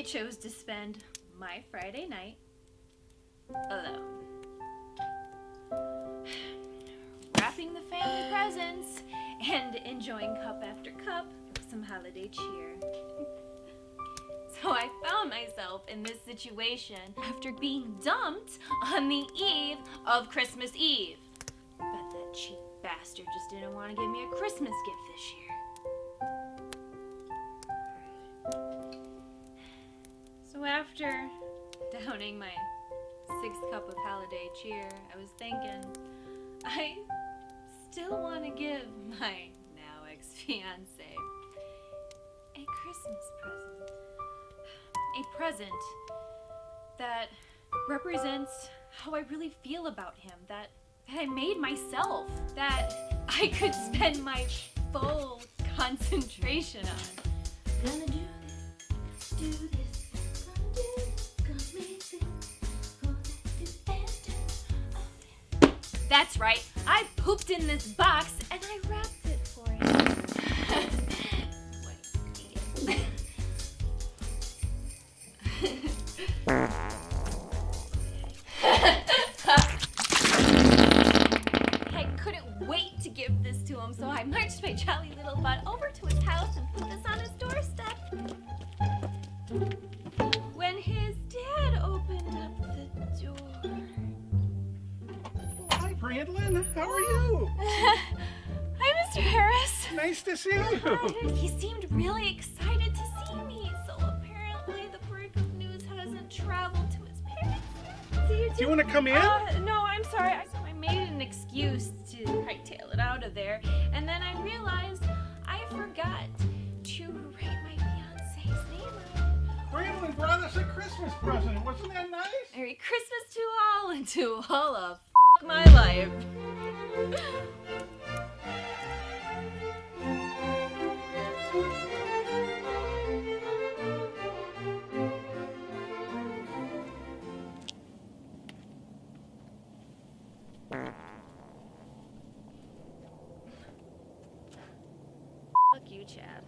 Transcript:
chose to spend my Friday night alone. Wrapping the family presents and enjoying cup after cup of some holiday cheer. So I found myself in this situation after being dumped on the eve of Christmas Eve. Bet that cheap bastard just didn't want to give me a Christmas gift this year. So after downing my 6th cup of holiday cheer, I was thinking, I still want to give my now ex-fiance a Christmas present. A present that represents how I really feel about him, that I made myself, that I could spend my full concentration on. Gonna do this, gonna do this, gonna make this, That's right, I pooped in this box and I wrapped it for him. I couldn't wait to give this to him, so I marched my jolly little butt over to his house and put this on his doorstep. When his dad opened up the door. Hi, Brandlin. How are you? Hi, Mr. Harris. Nice to see you. He seemed really excited to see me, so apparently the break of news hasn't traveled to his parents yet. Do you want to come in? No, I'm sorry. I made an excuse to hightail it out of there, and then I realized I forgot to write my fiance's name on it. Brandlin brought us a Christmas present. Wasn't that nice? Merry Christmas to all, and to all of my life. Fuck you, Chad.